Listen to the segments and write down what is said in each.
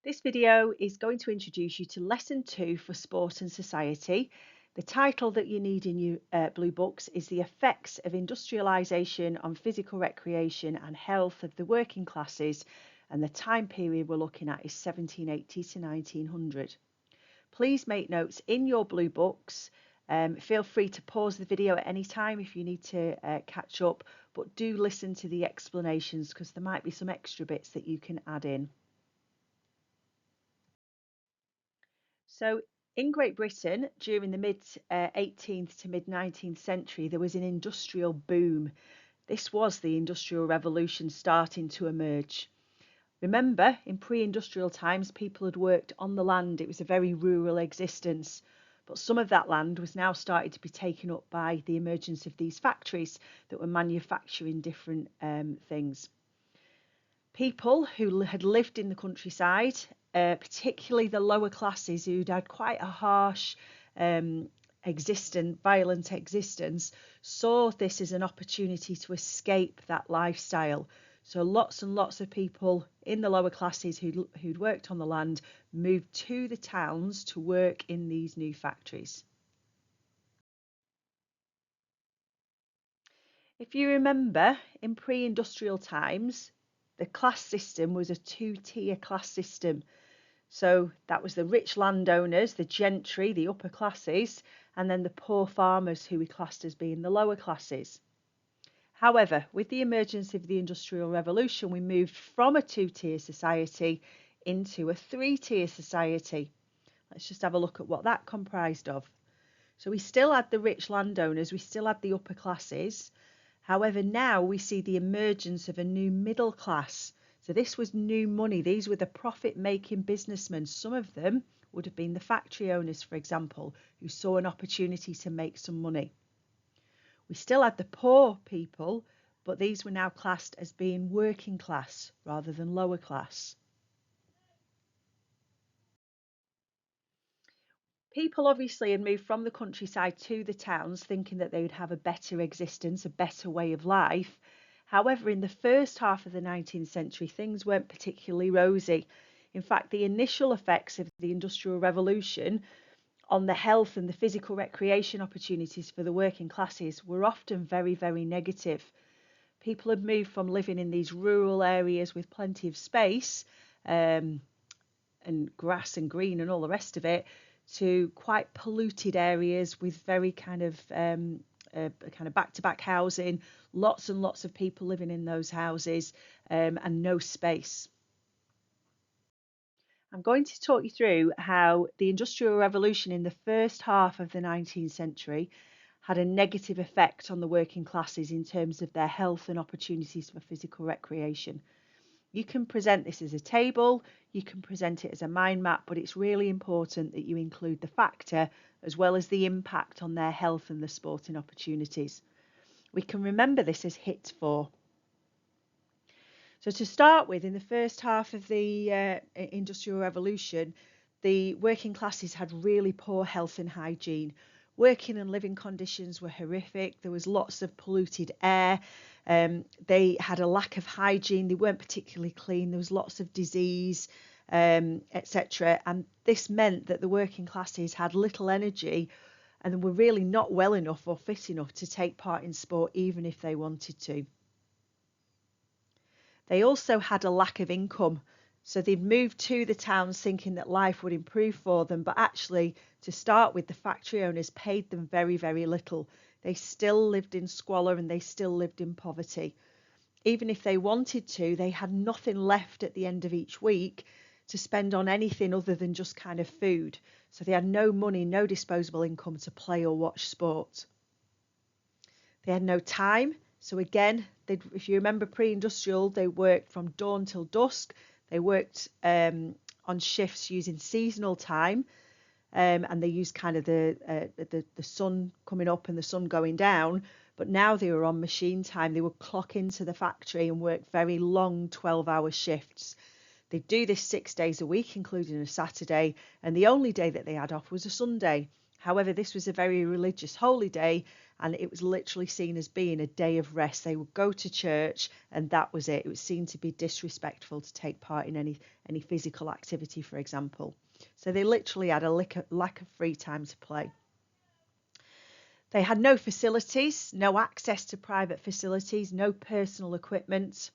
This video is going to introduce you to Lesson 2 for Sport and Society. The title that you need in your blue books is The Effects of Industrialisation on Physical Recreation and Health of the Working Classes, and the time period we're looking at is 1780 to 1900. Please make notes in your blue books. Feel free to pause the video at any time if you need to catch up, but do listen to the explanations because there might be some extra bits that you can add in. So in Great Britain, during the mid 18th to mid 19th century, there was an industrial boom. This was the Industrial Revolution starting to emerge. Remember, in pre-industrial times, people had worked on the land. It was a very rural existence. But some of that land was now starting to be taken up by the emergence of these factories that were manufacturing different things. People who had lived in the countryside, particularly the lower classes who'd had quite a harsh violent existence, saw this as an opportunity to escape that lifestyle. So lots and lots of people in the lower classes who'd worked on the land moved to the towns to work in these new factories. If you remember, in pre-industrial times, the class system was a two-tier class system. So that was the rich landowners, the gentry, the upper classes, and then the poor farmers who we classed as being the lower classes. However, with the emergence of the Industrial Revolution, we moved from a two-tier society into a three-tier society. Let's just have a look at what that comprised of. So we still had the rich landowners, we still had the upper classes. However, now we see the emergence of a new middle class. So this was new money. These were the profit-making businessmen. Some of them would have been the factory owners, for example, who saw an opportunity to make some money. We still had the poor people, but these were now classed as being working class rather than lower class. People obviously had moved from the countryside to the towns thinking that they would have a better existence, a better way of life. However, in the first half of the 19th century, things weren't particularly rosy. In fact, the initial effects of the Industrial Revolution on the health and the physical recreation opportunities for the working classes were often very, very negative. People had moved from living in these rural areas with plenty of space and grass and green and all the rest of it, to quite polluted areas with very kind of back-to-back housing, lots and lots of people living in those houses, and no space. I'm going to talk you through how the Industrial Revolution in the first half of the 19th century had a negative effect on the working classes in terms of their health and opportunities for physical recreation. You can present this as a table, you can present it as a mind map, but it's really important that you include the factor as well as the impact on their health and the sporting opportunities. We can remember this as HIT 4. So to start with, in the first half of the Industrial Revolution, the working classes had really poor health and hygiene. Working and living conditions were horrific. There was lots of polluted air. They had a lack of hygiene. They weren't particularly clean. There was lots of disease, etc. And this meant that the working classes had little energy and were really not well enough or fit enough to take part in sport, even if they wanted to. They also had a lack of income. So they'd moved to the towns thinking that life would improve for them, but actually, to start with, the factory owners paid them very, very little. They still lived in squalor and they still lived in poverty. Even if they wanted to, they had nothing left at the end of each week to spend on anything other than just kind of food. So they had no money, no disposable income to play or watch sport. They had no time. So again, if you remember pre-industrial, they worked from dawn till dusk. They worked on shifts using seasonal time, and they used kind of the sun coming up and the sun going down. But now they were on machine time. They would clock into the factory and work very long 12-hour shifts. They'd do this 6 days a week, including a Saturday, and the only day that they had off was a Sunday. However, this was a very religious holy day, and it was literally seen as being a day of rest. They would go to church and that was it. It was seen to be disrespectful to take part in any physical activity, for example. So they literally had a lack of free time to play. They had no facilities, no access to private facilities, no personal equipment.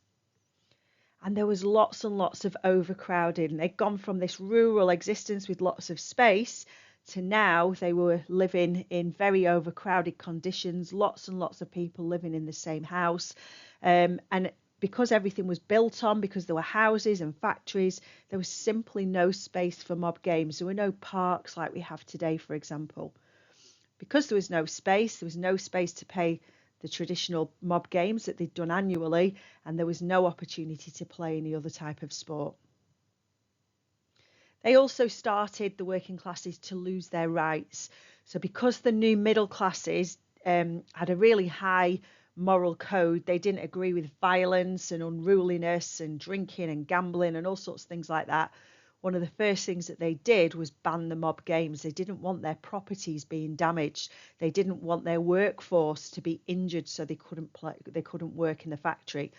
And there was lots and lots of overcrowding. They'd gone from this rural existence with lots of space to now they were living in very overcrowded conditions, lots and lots of people living in the same house. And because everything was built on, because there were houses and factories, there was simply no space for mob games. There were no parks like we have today, for example. Because there was no space to pay the traditional mob games that they'd done annually, and there was no opportunity to play any other type of sport. They also started, the working classes, to lose their rights. So because the new middle classes had a really high moral code, they didn't agree with violence and unruliness and drinking and gambling and all sorts of things like that. One of the first things that they did was ban the mob games. They didn't want their properties being damaged. They didn't want their workforce to be injured, so they couldn't work in the factory.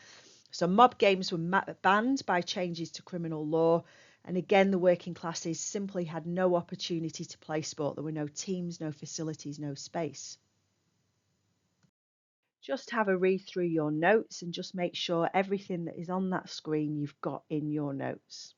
So mob games were banned by changes to criminal law. And again, the working classes simply had no opportunity to play sport. There were no teams, no facilities, no space. Just have a read through your notes and just make sure everything that is on that screen you've got in your notes.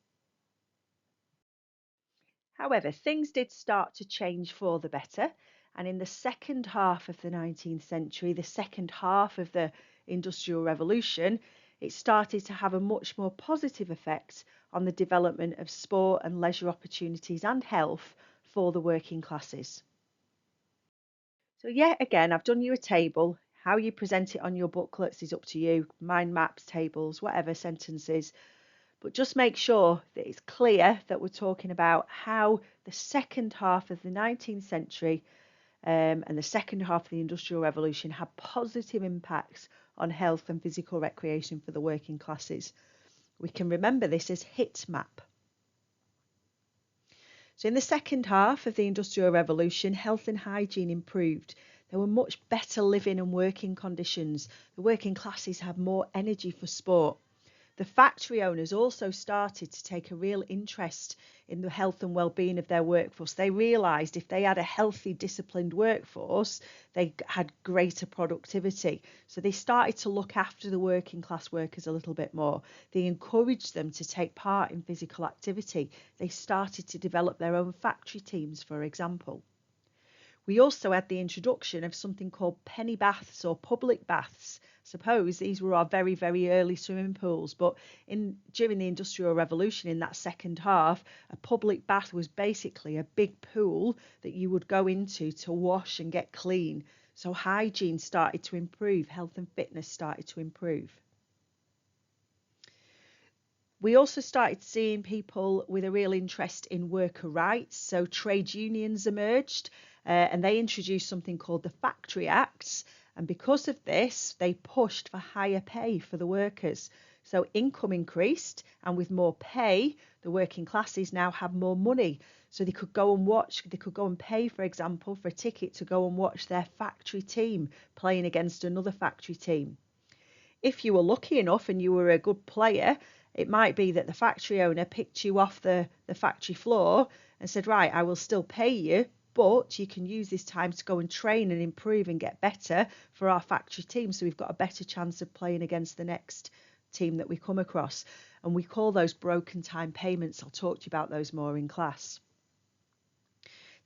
However, things did start to change for the better, and in the second half of the 19th century, the second half of the Industrial Revolution, it started to have a much more positive effect on the development of sport and leisure opportunities and health for the working classes. So yet again, I've done you a table. How you present it on your booklets is up to you. Mind maps, tables, whatever, sentences. But just make sure that it's clear that we're talking about how the second half of the 19th century and the second half of the Industrial Revolution had positive impacts on health and physical recreation for the working classes. We can remember this as HIT map. So in the second half of the Industrial Revolution, health and hygiene improved. There were much better living and working conditions. The working classes had more energy for sport. The factory owners also started to take a real interest in the health and well-being of their workforce. They realised if they had a healthy, disciplined workforce, they had greater productivity. So they started to look after the working class workers a little bit more. They encouraged them to take part in physical activity. They started to develop their own factory teams, for example. We also had the introduction of something called penny baths or public baths. Suppose these were our very, very early swimming pools, but during the Industrial Revolution in that second half, a public bath was basically a big pool that you would go into to wash and get clean. So hygiene started to improve, health and fitness started to improve. We also started seeing people with a real interest in worker rights. So trade unions emerged and they introduced something called the Factory Acts. And because of this, they pushed for higher pay for the workers. So income increased, and with more pay, the working classes now had more money. So they could go and pay, for example, for a ticket to go and watch their factory team playing against another factory team. If you were lucky enough and you were a good player, it might be that the factory owner picked you off the factory floor and said, right, I will still pay you, but you can use this time to go and train and improve and get better for our factory team. So we've got a better chance of playing against the next team that we come across. And we call those broken time payments. I'll talk to you about those more in class.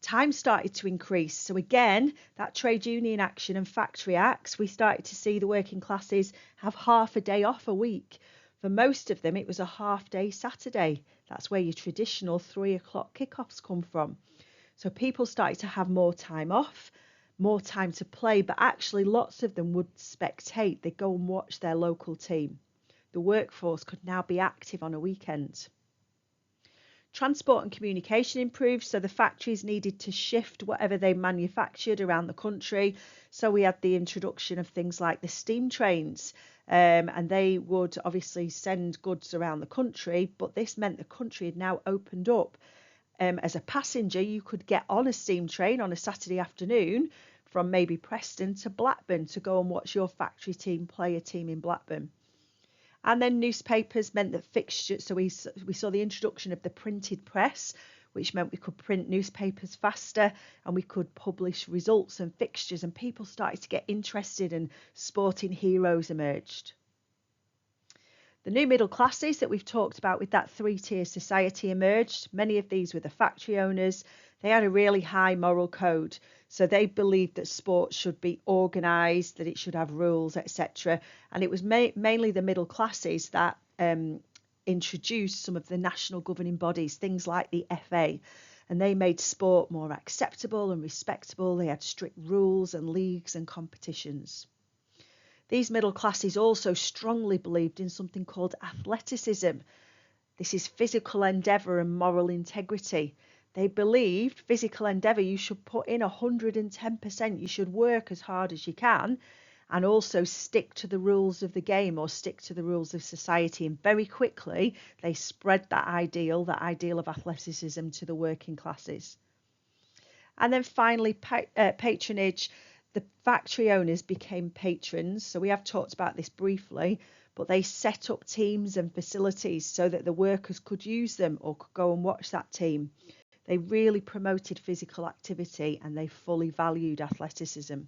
Time started to increase. So again, that trade union action and factory acts, we started to see the working classes have half a day off a week. For most of them, it was a half-day Saturday. That's where your traditional 3 o'clock kickoffs come from. So people started to have more time off, more time to play, but actually lots of them would spectate. They'd go and watch their local team. The workforce could now be active on a weekend. Transport and communication improved, so the factories needed to shift whatever they manufactured around the country. So we had the introduction of things like the steam trains, and they would obviously send goods around the country, but this meant the country had now opened up. As a passenger, you could get on a steam train on a Saturday afternoon from maybe Preston to Blackburn to go and watch your factory team play a team in Blackburn. And then newspapers meant that fixtures, so we saw the introduction of the printed press, which meant we could print newspapers faster and we could publish results and fixtures, and people started to get interested and sporting heroes emerged. The new middle classes that we've talked about with that three-tier society emerged. Many of these were the factory owners. They had a really high moral code. So they believed that sport should be organised, that it should have rules, etc. And it was mainly the middle classes that introduced some of the national governing bodies, things like the FA. And they made sport more acceptable and respectable. They had strict rules and leagues and competitions. These middle classes also strongly believed in something called athleticism. This is physical endeavour and moral integrity. They believed physical endeavour, you should put in 110%. You should work as hard as you can and also stick to the rules of the game or stick to the rules of society. And very quickly, they spread that ideal of athleticism to the working classes. And then finally, patronage. The factory owners became patrons. So we have talked about this briefly, but they set up teams and facilities so that the workers could use them or could go and watch that team. They really promoted physical activity and they fully valued athleticism.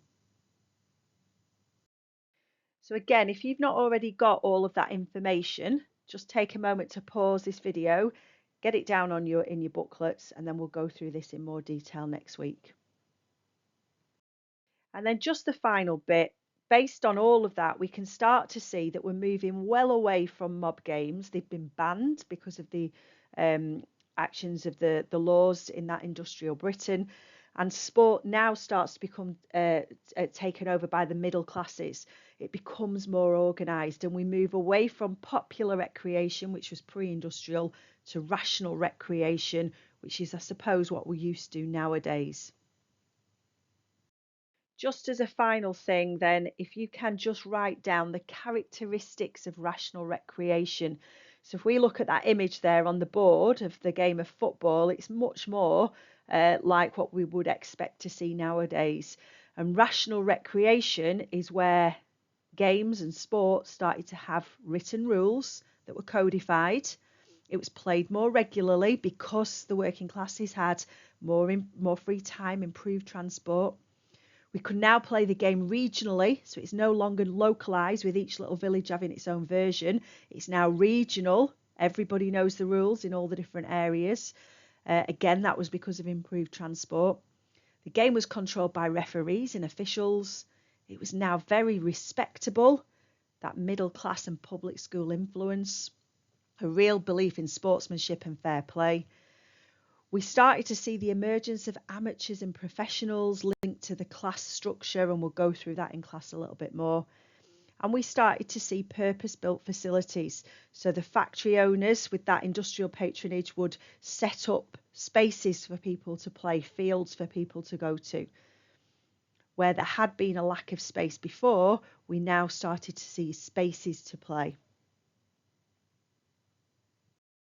So again, if you've not already got all of that information, just take a moment to pause this video, get it down in your booklets, and then we'll go through this in more detail next week. And then just the final bit, based on all of that, we can start to see that we're moving well away from mob games. They've been banned because of the actions of the laws in that industrial Britain. And sport now starts to become taken over by the middle classes. It becomes more organised and we move away from popular recreation, which was pre-industrial, to rational recreation, which is, I suppose, what we used to do nowadays. Just as a final thing then, if you can just write down the characteristics of rational recreation. So if we look at that image there on the board of the game of football, it's much more like what we would expect to see nowadays. And rational recreation is where games and sports started to have written rules that were codified. It was played more regularly because the working classes had more free time, improved transport. We could now play the game regionally, so it's no longer localised with each little village having its own version. It's now regional. Everybody knows the rules in all the different areas. Again, that was because of improved transport. The game was controlled by referees and officials. It was now very respectable, that middle class and public school influence, a real belief in sportsmanship and fair play. We started to see the emergence of amateurs and professionals linked to the class structure, and we'll go through that in class a little bit more. And we started to see purpose-built facilities. So the factory owners with that industrial patronage would set up spaces for people to play, fields for people to go to. Where there had been a lack of space before, we now started to see spaces to play.